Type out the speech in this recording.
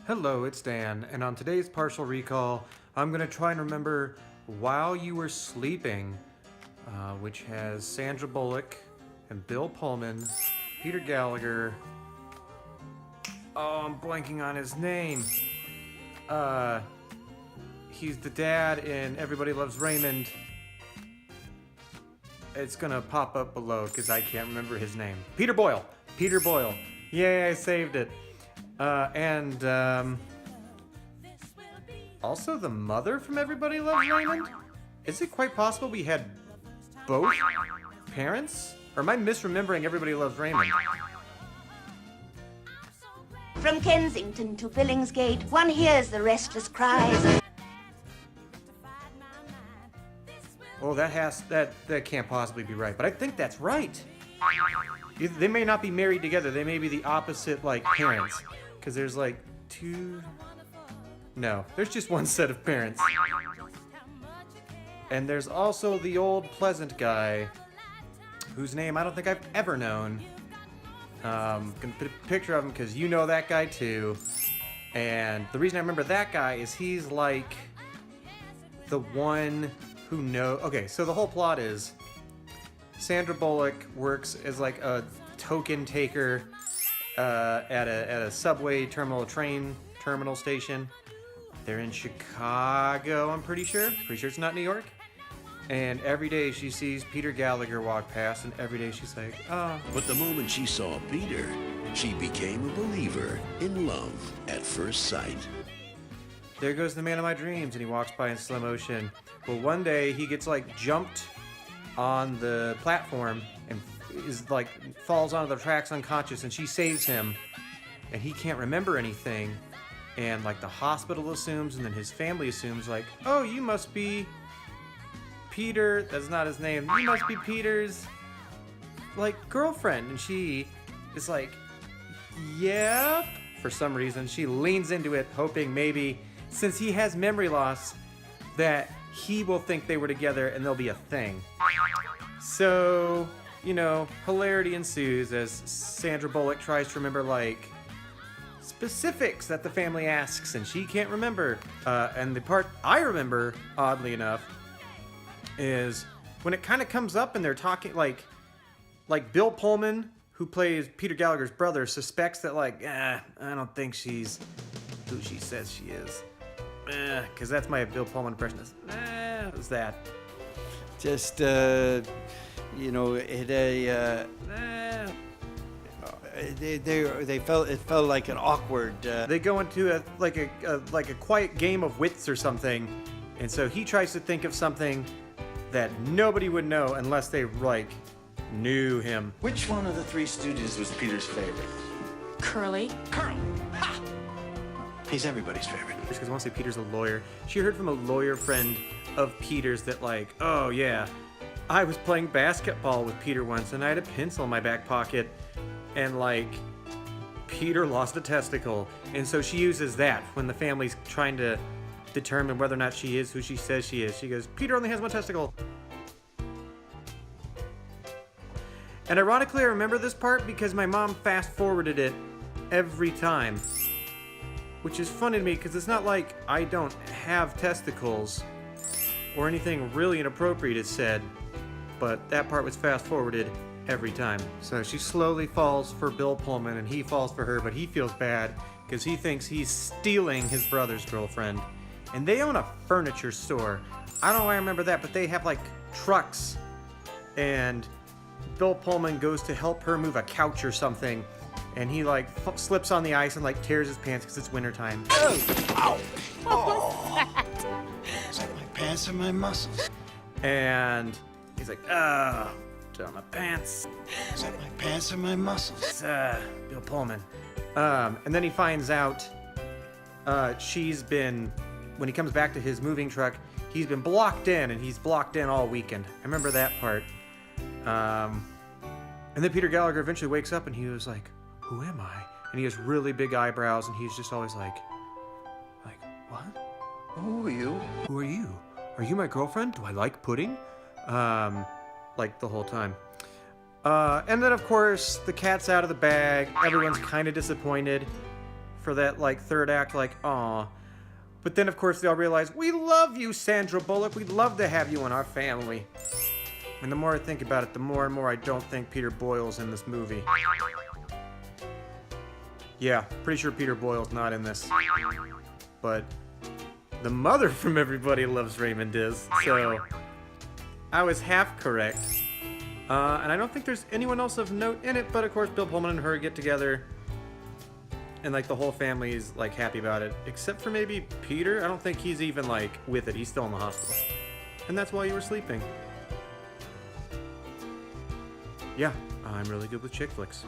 Hello, it's Dan, and on today's Partial Recall, I'm going to try and remember While You Were Sleeping, which has Sandra Bullock and Bill Pullman, Peter Gallagher. Oh, I'm blanking on his name. He's the dad in Everybody Loves Raymond. It's gonna pop up below because I can't remember his name. Peter Boyle. Peter Boyle. Yay, I saved it. Also the mother from Everybody Loves Raymond? Is it quite possible we had both parents? Or am I misremembering Everybody Loves Raymond? From Kensington to Billingsgate, one hears the restless cries. Oh, that can't possibly be right, but I think that's right. They may not be married together. They may be the opposite, like, parents. Because there's, like, two... No, there's just one set of parents. And there's also the old pleasant guy, whose name I don't think I've ever known. Gonna put a picture of him because you know that guy too. And the reason I remember that guy is he's like the one who Okay, so the whole plot is Sandra Bullock works as like a token taker at a subway terminal, train terminal station. They're in Chicago, I'm pretty sure. Pretty sure it's not New York. And every day she sees Peter Gallagher walk past, and every day she's like, oh. But the moment she saw Peter, she became a believer in love at first sight. There goes the man of my dreams, and he walks by in slow motion. Well, one day he gets like jumped on the platform and is like falls onto the tracks unconscious, and she saves him, and he can't remember anything. And like the hospital assumes, and then his family assumes like, oh, you must be Peter, that's not his name, you must be Peter's like girlfriend. And she is like, yeah. For some reason she leans into it, hoping maybe since he has memory loss that he will think they were together and there'll be a thing. So, you know, hilarity ensues as Sandra Bullock tries to remember like specifics that the family asks and she can't remember. And the part I remember, oddly enough, is when it kind of comes up and they're talking like Bill Pullman, who plays Peter Gallagher's brother, suspects that like, I don't think she's who she says she is. Because that's my Bill Pullman impression. Is that? Just, you know, it felt like an awkward. They go into a quiet game of wits or something, and so he tries to think of something that nobody would know unless they like knew him. Which one of the three Stooges was Peter's favorite? Curly. Carl! Ha! He's everybody's favorite. Because I want to say Peter's a lawyer. She heard from a lawyer friend of Peter's that like, oh yeah, I was playing basketball with Peter once and I had a pencil in my back pocket and like Peter lost a testicle. And so she uses that when the family's trying to determine whether or not she is who she says she is. She goes, Peter only has one testicle. And ironically, I remember this part because my mom fast-forwarded it every time. Which is funny to me because it's not like I don't have testicles or anything really inappropriate is said, but that part was fast-forwarded every time. So she slowly falls for Bill Pullman and he falls for her, but he feels bad because he thinks he's stealing his brother's girlfriend. And they own a furniture store. I don't know why I remember that, but they have like trucks. And Bill Pullman goes to help her move a couch or something. And he like slips on the ice and like tears his pants because it's wintertime. Oh! Ow! What was that? It's like my pants and my muscles. And he's like, oh, down my pants. It's like my pants and my muscles. It's Bill Pullman. And then he finds out she's been, when he comes back to his moving truck, he's been blocked in, and he's blocked in all weekend. I remember that part. And then Peter Gallagher eventually wakes up and he was like, who am I? And he has really big eyebrows and he's just always like, what? Who are you? Who are you? Are you my girlfriend? Do I like pudding? Like the whole time. And then of course, the cat's out of the bag. Everyone's kind of disappointed. for that like third act, like, aw. But then of course they all realize, we love you, Sandra Bullock. We'd love to have you in our family. And the more I think about it, the more and more I don't think Peter Boyle's in this movie. Yeah, pretty sure Peter Boyle's not in this. But the mother from Everybody Loves Raymond is, so I was half correct. And I don't think there's anyone else of note in it, but of course Bill Pullman and her get together. And like the whole family is like happy about it, except for maybe Peter. I don't think he's even like with it. He's still in the hospital. And that's why you were sleeping. Yeah, I'm really good with chick flicks.